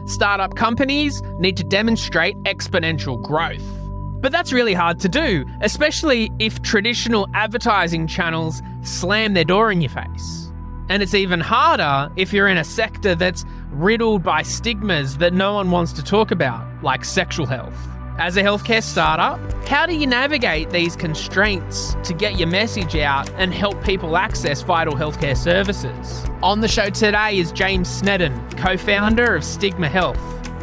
startup companies need to demonstrate exponential growth. But that's really hard to do, especially if traditional advertising channels slam their door in your face. And it's even harder if you're in a sector that's riddled by stigmas that no one wants to talk about, like sexual health. As a healthcare startup, how do you navigate these constraints to get your message out and help people access vital healthcare services? On the show today is James Sneddon, co-founder of Stigma Health.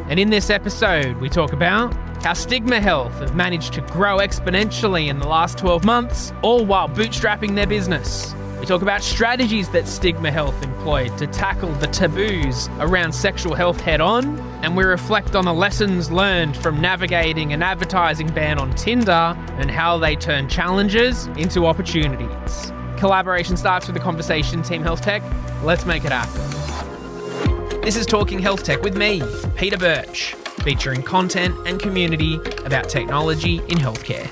And in this episode, we talk about how Stigma Health have managed to grow exponentially in the last 12 months, all while bootstrapping their business. We talk about strategies that Stigma Health employed to tackle the taboos around sexual health head-on, and we reflect on the lessons learned from navigating an advertising ban on Tinder and how they turn challenges into opportunities. Collaboration starts with a conversation, Team HealthTech. Let's make it happen. This is Talking HealthTech with me, Peter Birch, featuring content and community about technology in healthcare.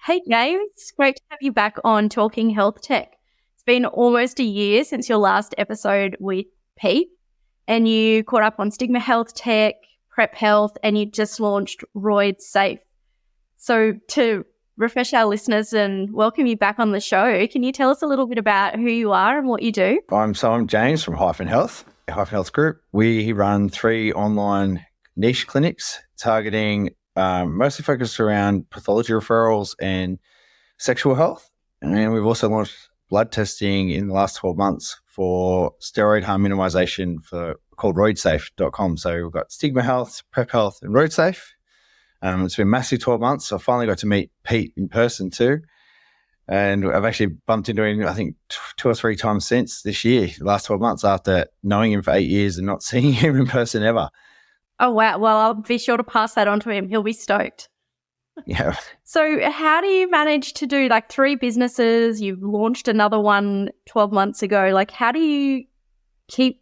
Hey James, great to have you back on Talking HealthTech. It's been almost a year since your last episode with Pete, and you caught up on Stigma HealthTech, Prep Health, and you just launched Roid Safe. So to refresh our listeners and welcome you back on the show, can you tell us a little bit about who you are and what you do? I'm James from Hyphen Health, Hyphen Health Group. We run 3 online niche clinics targeting mostly focused around pathology referrals and sexual health. And we've also launched blood testing in the last 12 months for steroid harm minimization called roidsafe.com. So we've got Stigma Health, Prep Health, and Roid Safe. It's been a massive 12 months. So I finally got to meet Pete in person too. And I've actually bumped into him, I think, 2 or 3 times since this year, the last 12 months after knowing him for 8 years and not seeing him in person ever. Oh, wow. Well, I'll be sure to pass that on to him. He'll be stoked. Yeah. So how do you manage to do 3 businesses? You've launched another one 12 months ago. How do you keep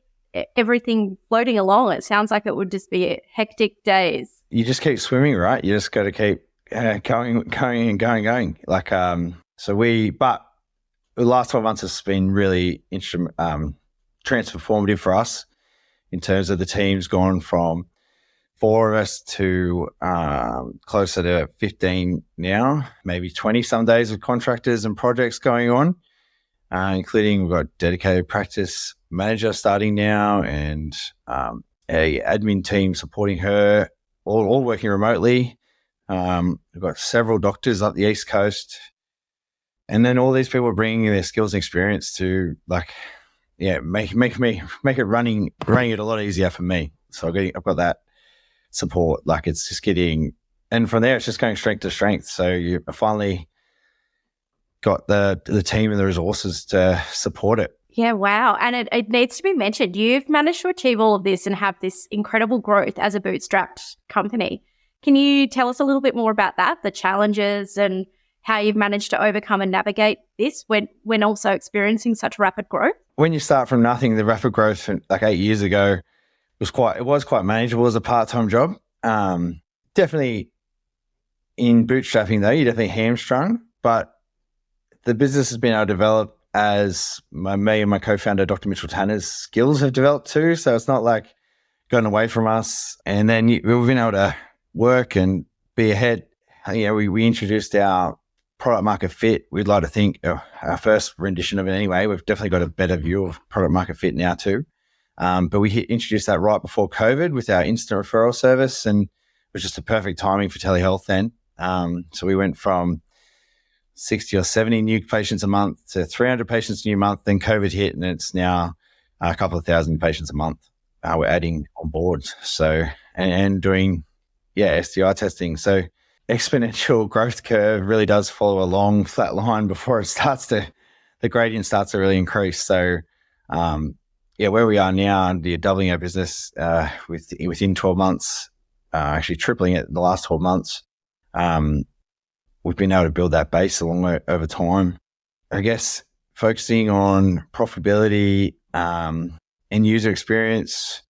everything floating along? It sounds like it would just be hectic days. You just keep swimming, right? You just got to keep going. But the last 12 months has been really transformative for us in terms of the team's gone from 4 of us to closer to 15 now, maybe 20 some days with contractors and projects going on, including we've got dedicated practice manager starting now and a admin team supporting her, all working remotely. We've got several doctors up the East Coast. And then all these people are bringing their skills and experience to make it running it a lot easier for me. So I've got that support. It's just getting, and from there it's just going strength to strength. So you finally got the team and the resources to support it. Yeah, wow. And it needs to be mentioned, you've managed to achieve all of this and have this incredible growth as a bootstrapped company. Can you tell us a little bit more about that, the challenges and how you've managed to overcome and navigate this when also experiencing such rapid growth? When you start from nothing, the rapid growth 8 years ago was quite manageable as a part-time job. Definitely in bootstrapping though, you're definitely hamstrung, but the business has been able to develop as me and my co-founder, Dr. Mitchell Tanner's skills have developed too. So it's not gone away from us. And then we've been able to work and be ahead. We introduced our product market fit. We'd like to think our first rendition of it anyway. We've definitely got a better view of product market fit now too. But we introduced that right before COVID with our instant referral service, and it was just the perfect timing for telehealth then. So we went from 60 or 70 new patients a month to 300 patients a new month. Then COVID hit, and it's now a couple of thousand patients a month we're adding on board. So and doing STI testing. So exponential growth curve really does follow a long flat line before the gradient starts to really increase. So where we are now, and doubling our business within 12 months, actually tripling it in the last 12 months. We've been able to build that base over time. I guess focusing on profitability and user experience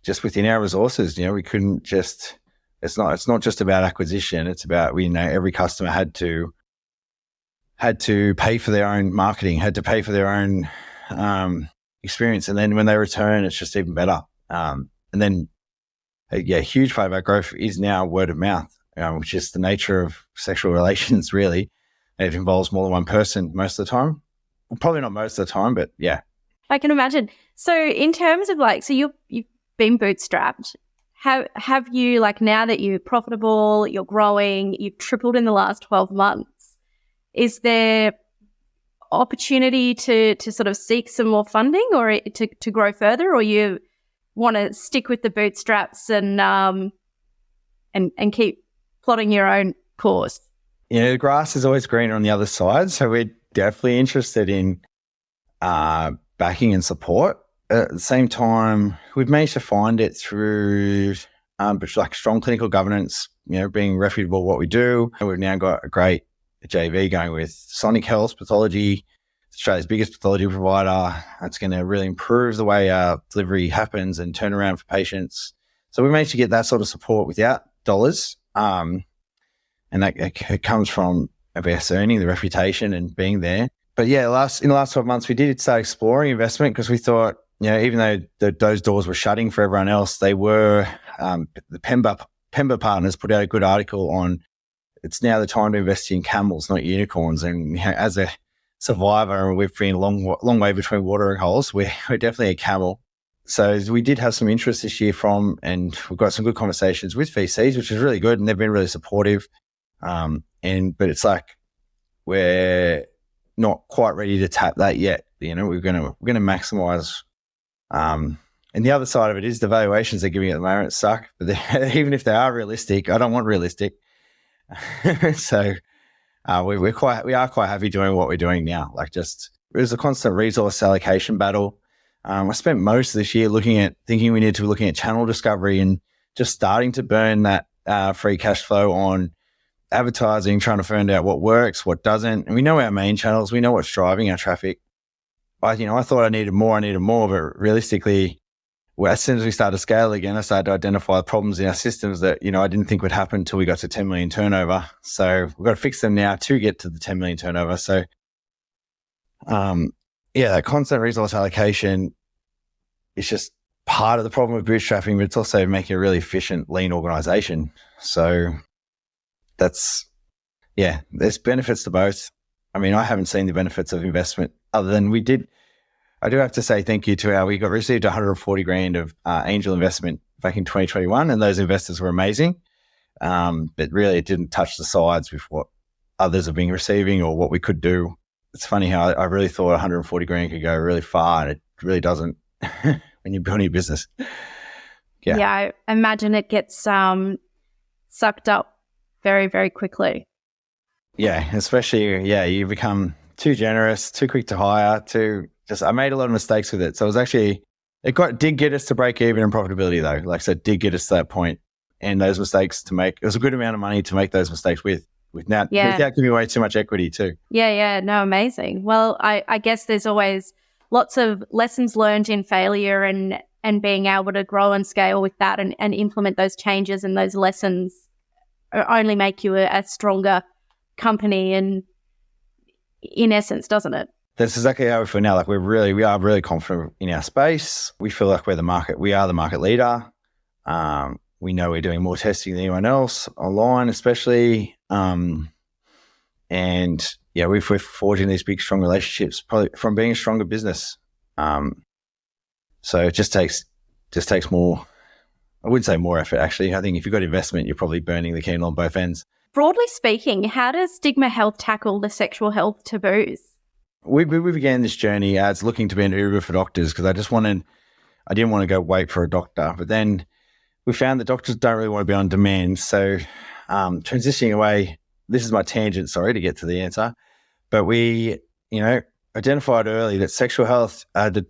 just within our resources. We couldn't just. It's not just about acquisition. It's about every customer had to pay for their own marketing, had to pay for their own experience. And then when they return, it's just even better. And then, a huge part of our growth is now word of mouth, which is the nature of sexual relations, really. It involves more than one person most of the time. Well, probably not most of the time, but yeah. I can imagine. So in terms of so you've been bootstrapped. Have you, now that you're profitable, you're growing, you've tripled in the last 12 months, is there opportunity to sort of seek some more funding or to grow further, or you want to stick with the bootstraps and keep plotting your own course? The grass is always greener on the other side. So we're definitely interested in backing and support. At the same time, we've managed to find it through strong clinical governance, being reputable what we do. And we've now got a great JV going with Talking Health, pathology, Australia's biggest pathology provider. That's going to really improve the way our delivery happens and turnaround for patients. So we managed to get that sort of support without dollars. And that it comes from, I guess, earning the reputation and being there. But yeah, in the last 12 months, we did start exploring investment because we thought, even though those doors were shutting for everyone else, they were, the Pemba partners put out a good article on, it's now the time to invest in camels, not unicorns. And as a survivor, we've been a long way between watering holes. We're definitely a camel. So we did have some interest this year and we've got some good conversations with VCs, which is really good. And they've been really supportive. But it's we're not quite ready to tap that yet. We're going to maximize. And the other side of it is the valuations they're giving at the moment suck. But even if they are realistic, I don't want realistic. So we are quite happy doing what we're doing now. It was a constant resource allocation battle. I spent most of this year thinking we need to be looking at channel discovery and just starting to burn that free cash flow on advertising, trying to find out what works, what doesn't. And we know our main channels. We know what's driving our traffic. I thought I needed more, but realistically, as soon as we started to scale again, I started to identify the problems in our systems that, I didn't think would happen until we got to 10 million turnover. So we've got to fix them now to get to the 10 million turnover. So, that constant resource allocation is just part of the problem with bootstrapping, but it's also making a really efficient, lean organization. So there's benefits to both. I haven't seen the benefits of investment other than we did. I do have to say thank you to we received 140 grand of angel investment back in 2021, and those investors were amazing. But really, it didn't touch the sides with what others have been receiving or what we could do. It's funny how I really thought 140 grand could go really far, and it really doesn't when you're building a business. Yeah, I imagine it gets sucked up very, very quickly. Yeah, especially, you become too generous, too quick to hire, I made a lot of mistakes with it. So it was actually, did get us to break even in profitability though. Like I said, did get us to that point. And those mistakes to make, it was a good amount of money to make those mistakes without giving away too much equity too. Yeah. No, amazing. Well, I guess there's always lots of lessons learned in failure and being able to grow and scale with that and implement those changes, and those lessons only make you a stronger company, and in essence, doesn't it? That's exactly how we feel now. Like we are really confident in our space. We feel like we are the market leader. We know we're doing more testing than anyone else online, especially. We're forging these big, strong relationships probably from being a stronger business. So it just takes more. I wouldn't say more effort, actually. I think if you've got investment, you're probably burning the candle on both ends. Broadly speaking, how does Stigma Health tackle the sexual health taboos? We began this journey as looking to be an Uber for doctors because I didn't want to go wait for a doctor. But then we found that doctors don't really want to be on demand. So transitioning away, this is my tangent, sorry, to get to the answer. But we, identified early that sexual health, the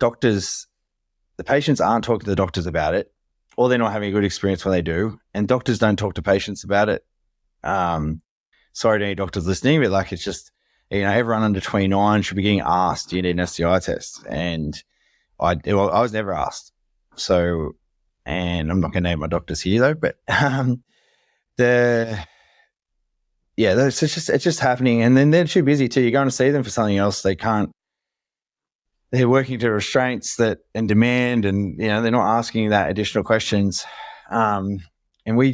patients aren't talking to the doctors about it, or they're not having a good experience when they do. And doctors don't talk to patients about it. Sorry to any doctors listening, but it's just, everyone under 29 should be getting asked, do you need an STI test? And I was never asked. So, and I'm not going to name my doctors here though, but it's just happening. And then they're too busy too. You're going to see them for something else. They can't, they're working to restraints that and demand, and they're not asking that additional questions. And we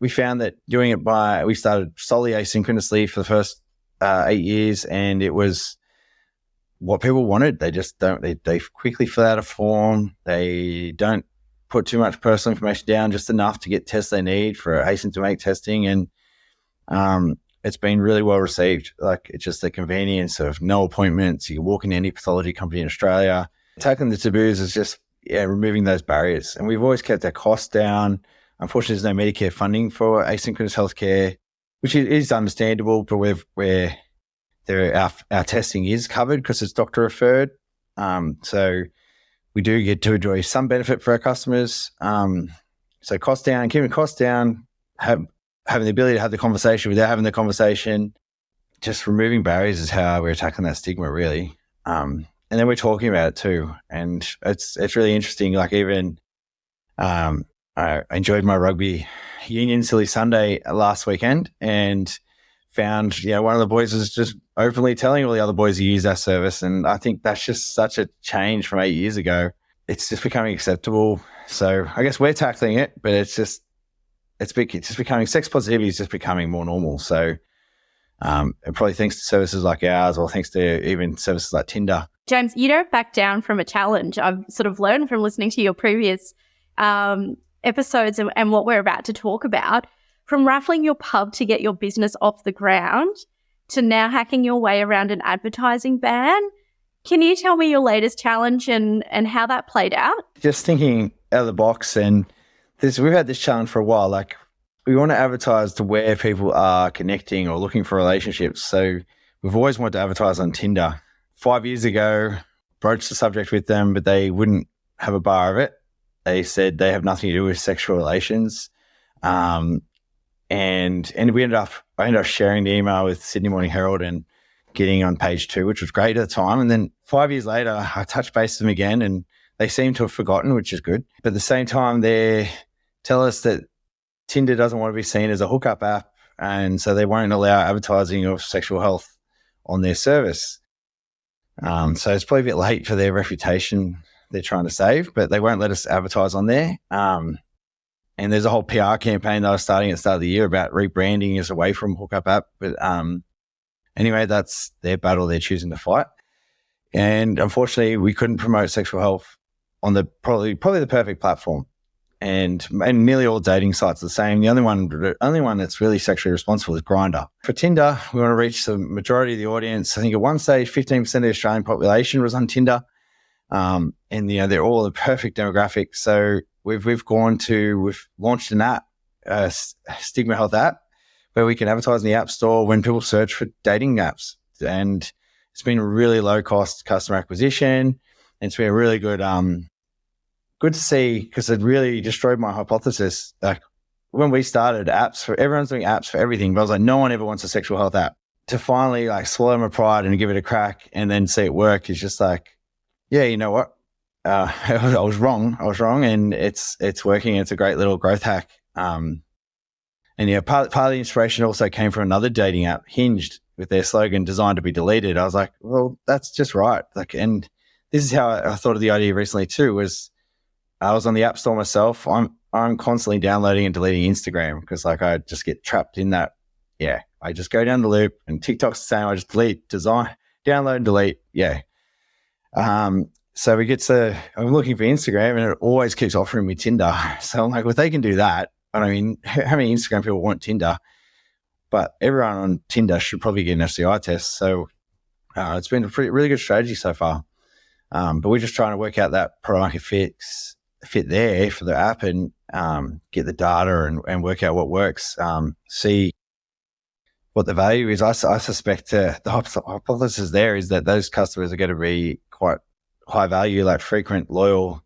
found that doing it we started solely asynchronously for the first 8 years, and it was what people wanted. They just don't. They quickly fill out a form. They don't put too much personal information down, just enough to get tests they need for asymptomatic testing, and it's been really well received. Like, it's just the convenience of no appointments. You can walk into any pathology company in Australia. Tackling the taboos is just removing those barriers. And we've always kept our costs down. Unfortunately, there's no Medicare funding for asynchronous healthcare, which is understandable, but our testing is covered because it's doctor referred. So we do get to enjoy some benefit for our customers. So cost down, keeping costs down, having the ability to have the conversation without having the conversation, just removing barriers is how we're tackling that stigma, really. And then we're talking about it too. And it's really interesting. Like, even I enjoyed my rugby union silly Sunday last weekend, and found, one of the boys was just openly telling all the other boys who use our service. And I think that's just such a change from 8 years ago. It's just becoming acceptable. So I guess we're tackling it, but it's just becoming, sex positivity is just becoming more normal. So and probably thanks to services like ours, or thanks to even services like Tinder. James, you don't back down from a challenge. I've sort of learned from listening to your previous episodes and what we're about to talk about. From raffling your pub to get your business off the ground to now hacking your way around an advertising ban. Can you tell me your latest challenge and how that played out? Just thinking out of the box, and we've had this challenge for a while. Like, we want to advertise to where people are connecting or looking for relationships. So we've always wanted to advertise on Tinder. 5 years ago, broached the subject with them, but they wouldn't have a bar of it. They said they have nothing to do with sexual relations. And I ended up sharing the email with Sydney Morning Herald and getting on page 2, which was great at the time. And then 5 years later, I touched base with them again, and they seem to have forgotten, which is good. But at the same time, they tell us that Tinder doesn't want to be seen as a hookup app, and so they won't allow advertising of sexual health on their service. So it's probably a bit late for their reputation they're trying to save, but they won't let us advertise on there. And there's a whole PR campaign that I was starting at the start of the year about rebranding us away from hookup app. But anyway, that's their battle they're choosing to fight. And unfortunately, we couldn't promote sexual health on the probably the perfect platform. And nearly all dating sites are the same. The only one that's really sexually responsible is Grindr. For Tinder, we want to reach the majority of the audience. I think at one stage, 15% of the Australian population was on Tinder. And they're all the perfect demographic. So we've launched an app, a Stigma Health app, where we can advertise in the App Store when people search for dating apps. And it's been a really low cost customer acquisition. And it's been a really good to see, because it really destroyed my hypothesis. Like, when we started, everyone's doing apps for everything, but I was like, no one ever wants a sexual health app. To finally swallow my pride and give it a crack and then see it work is just like, yeah, you know what? I was wrong, and it's working. It's a great little growth hack. And part of the inspiration also came from another dating app, Hinged, with their slogan "Designed to be deleted." I was like, well, that's just right. And this is how I thought of the idea recently too. Was I was on the App Store myself. I'm constantly downloading and deleting Instagram because I just get trapped in that. Yeah, I just go down the loop, and TikTok's the same. I just delete, download, delete. Yeah. So I'm looking for Instagram, and it always keeps offering me Tinder. So I'm like, well, if they can do that, and I mean, how many Instagram people want Tinder? But everyone on Tinder should probably get an STI test. So it's been a really good strategy so far. But we're just trying to work out that product market fit there for the app, and get the data and work out what works. See what the value is. I suspect the hypothesis there is that those customers are going to be quite high value, like frequent, loyal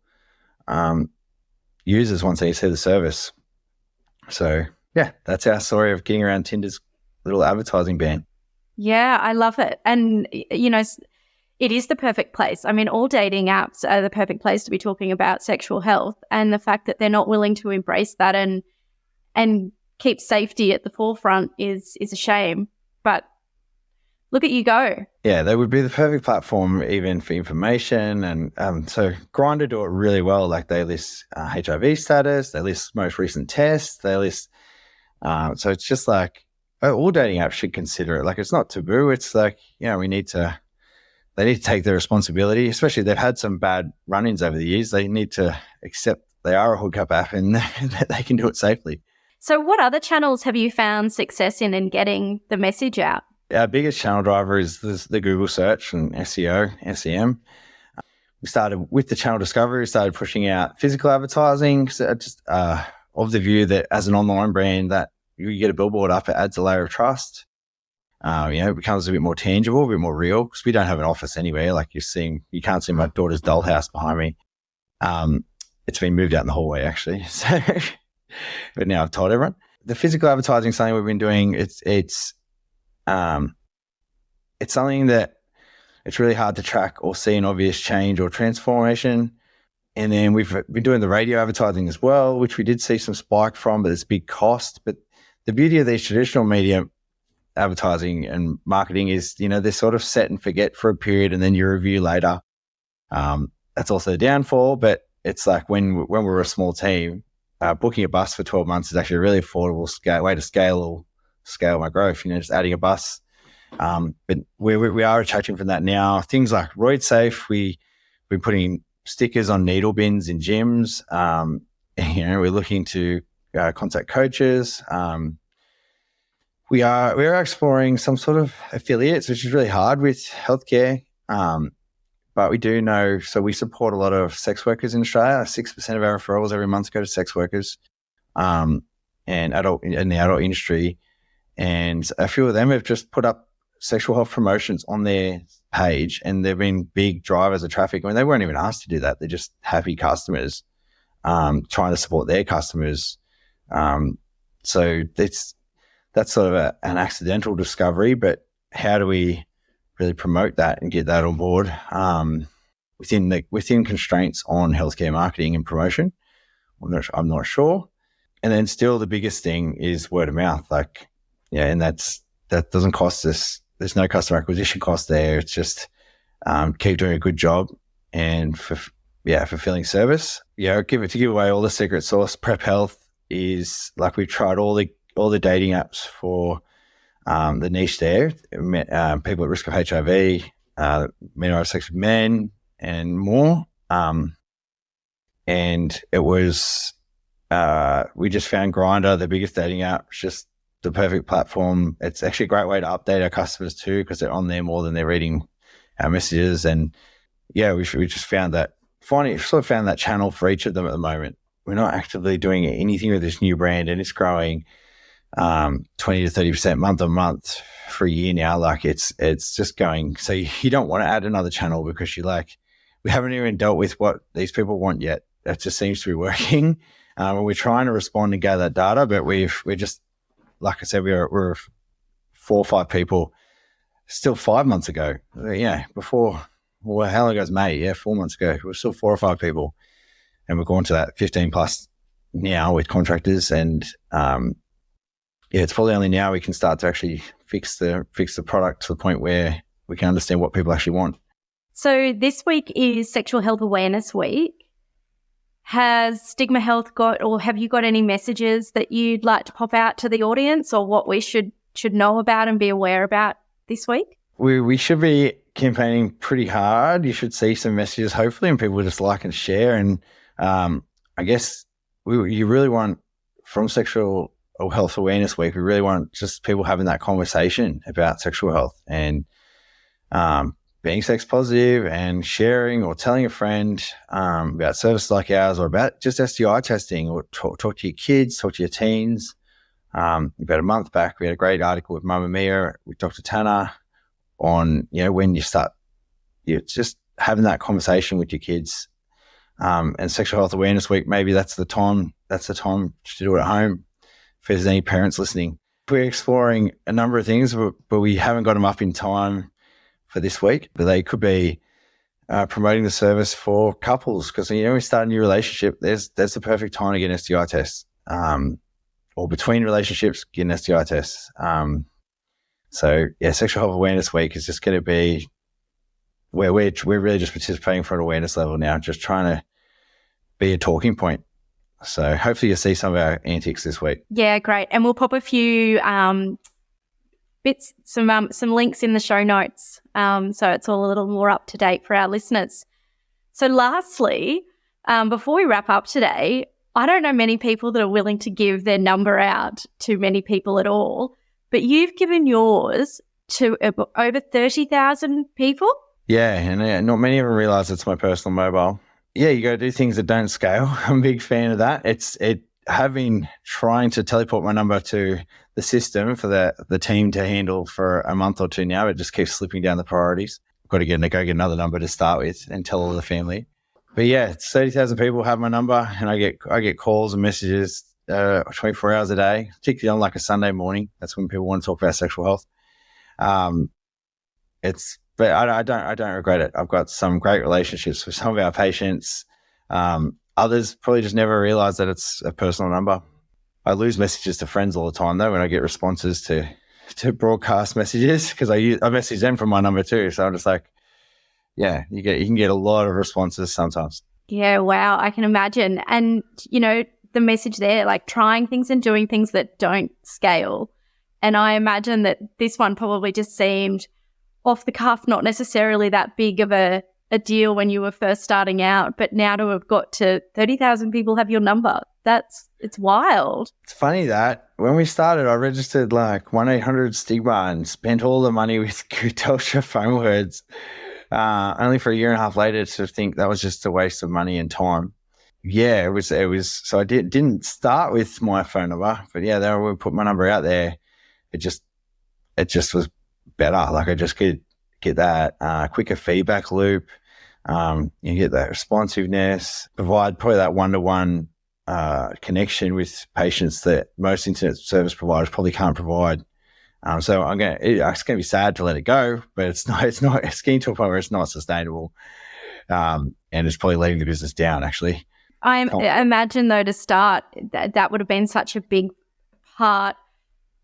users once they see the service. So yeah, that's our story of getting around Tinder's little advertising ban. Yeah, I love it. And, it is the perfect place. I mean, all dating apps are the perfect place to be talking about sexual health, and the fact that they're not willing to embrace that and keep safety at the forefront is a shame. But Look at you go. Yeah, they would be the perfect platform even for information. And so Grindr do it really well. Like they list HIV status, they list most recent tests, they list. So it's just like all dating apps should consider it. Like it's not taboo. It's like, they need to take their responsibility, especially they've had some bad run-ins over the years. They need to accept they are a hookup app and that they can do it safely. So what other channels have you found success in getting the message out? Our biggest channel driver is the Google search and SEO, SEM. We started with the channel discovery, we started pushing out physical advertising, just of the view that as an online brand that you get a billboard up, it adds a layer of trust. It becomes a bit more tangible, a bit more real, because we don't have an office anywhere. Like you can't see my daughter's dollhouse behind me. It's been moved out in the hallway actually. So, but now I've told everyone. The physical advertising is something we've been doing. It's something that it's really hard to track or see an obvious change or transformation. And then we've been doing the radio advertising as well, which we did see some spike from, but it's a big cost. But the beauty of these traditional media advertising and marketing is, they're sort of set and forget for a period and then you review later. That's also a downfall, but it's like when we're a small team, booking a bus for 12 months is actually a really affordable way to scale my growth, just adding a bus. But we are attracting from that now. Things like Roid Safe, we've been putting stickers on needle bins in gyms. We're looking to contact coaches. We are exploring some sort of affiliates, which is really hard with healthcare. But we do know, so we support a lot of sex workers in Australia. 6% of our referrals every month go to sex workers and in the adult industry. And a few of them have just put up sexual health promotions on their page, and they've been big drivers of traffic. I mean, they weren't even asked to do that. They're just happy customers trying to support their customers. So that's sort of an accidental discovery, but how do we really promote that and get that on board within constraints on healthcare marketing and promotion? I'm not sure. And then still the biggest thing is word of mouth. And that doesn't cost us. There's no customer acquisition cost there. It's just keep doing a good job and fulfilling service. To give away all the secret sauce. Prep Health is like we've tried all the dating apps for the niche there. People at risk of HIV, men who have sex with men, and more. And it was we just found Grindr, the biggest dating app. It's just the perfect platform. It's actually a great way to update our customers too, because they're on there more than they're reading our messages. And we just found that channel for each of them at the moment. We're not actively doing anything with this new brand, and it's growing 20 to 30% month on month for a year now. Like it's just going. So you don't want to add another channel because we haven't even dealt with what these people want yet. That just seems to be working. And we're trying to respond and gather that data, but we're just, like I said, we're 4 or 5 people still 5 months ago. Before, how long ago was May? 4 months ago. We're still 4 or 5 people, and we're going to that 15 plus now with contractors. And it's probably only now we can start to actually fix the product to the point where we can understand what people actually want. So this week is Sexual Health Awareness Week. Has Stigma Health have you got any messages that you'd like to pop out to the audience, or what we should know about and be aware about this week? We should be campaigning pretty hard. You should see some messages, hopefully, and people just like and share. And I guess you really want, from Sexual Health Awareness Week, we really want just people having that conversation about sexual health and being sex positive, and sharing or telling a friend about services like ours, or about just STI testing, or talk to your kids, talk to your teens. About a month back, we had a great article with Mamma Mia with Dr. Tanner on, when you start, just having that conversation with your kids. And Sexual Health Awareness Week, maybe that's the time to do it at home. If there's any parents listening, we're exploring a number of things, but we haven't got them up in time for this week. But they could be promoting the service for couples, because when we start a new relationship, there's the perfect time to get an STI test, or between relationships, get an STI test. So yeah, Sexual Health Awareness Week is just going to be where we're really just participating for an awareness level now, just trying to be a talking point. So hopefully you'll see some of our antics this week. Yeah, great. And we'll pop a few bits, some links in the show notes, so it's all a little more up to date for our listeners. So lastly, before we wrap up today, I don't know many people that are willing to give their number out to many people at all, but you've given yours to over 30,000 people. Yeah, and not many of them realize it's my personal mobile. Yeah, you got to do things that don't scale. I'm a big fan of that. Have been trying to teleport my number to the system for the team to handle for a month or two now. It just keeps slipping down the priorities. Got to go get another number to start with and tell all the family. But yeah, it's 30,000 people have my number, and I get calls and messages 24 hours a day, particularly on like a Sunday morning. That's when people want to talk about sexual health. But I don't regret it. I've got some great relationships with some of our patients. Others probably just never realize that it's a personal number. I lose messages to friends all the time though when I get responses to broadcast messages, because I message them from my number too. So I'm just like, yeah, you can get a lot of responses sometimes. Yeah, wow, I can imagine. And the message there, like trying things and doing things that don't scale. And I imagine that this one probably just seemed off the cuff, not necessarily that big of a deal when you were first starting out, but now to have got to 30,000 people have your number, it's wild. It's funny that when we started, I registered like 1-800-STIGMA and spent all the money with Telstra phone words, only for a year and a half later to think that was just a waste of money and time. Yeah, it was. So I didn't start with my phone number, but yeah, then we put my number out there. It just was better. Like I just could get that quicker feedback loop. You get that responsiveness, provide probably that one-to-one connection with patients that most internet service providers probably can't provide. So it's going to be sad to let it go, but it's getting to a point where it's not sustainable. And it's probably letting the business down actually. I imagine though to start that would have been such a big part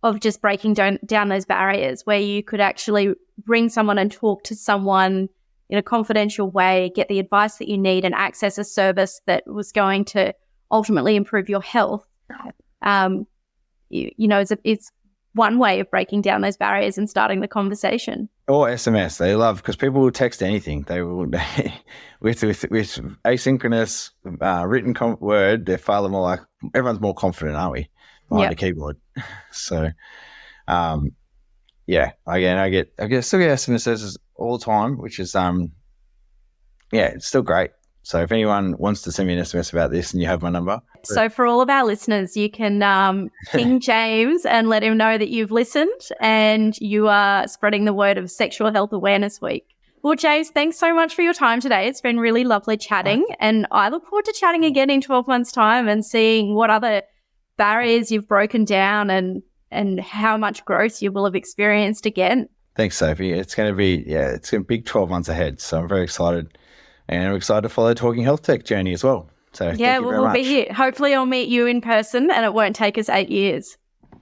of just breaking down those barriers where you could actually bring someone and talk to someone in a confidential way, get the advice that you need and access a service that was going to ultimately improve your health. It's one way of breaking down those barriers and starting the conversation. Or SMS, they love, because people will text anything. They will, with asynchronous written word, they're far more like, everyone's more confident, aren't we? Behind a keyboard. So, yeah, again, I still get SMS all the time, which is, it's still great. So if anyone wants to send me an SMS about this and you have my number. So for all of our listeners, you can ping James and let him know that you've listened and you are spreading the word of Sexual Health Awareness Week. Well, James, thanks so much for your time today. It's been really lovely chatting, and I look forward to chatting again in 12 months' time and seeing what other barriers you've broken down and how much growth you will have experienced again. Thanks, Sophie. It's going to be, it's a big 12 months ahead. So I'm very excited, and I'm excited to follow Talking HealthTech journey as well. So yeah, we'll be here. Hopefully I'll meet you in person and it won't take us 8 years.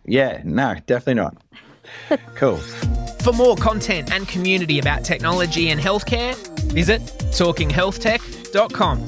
Yeah, no, definitely not. Cool. For more content and community about technology and healthcare, visit talkinghealthtech.com.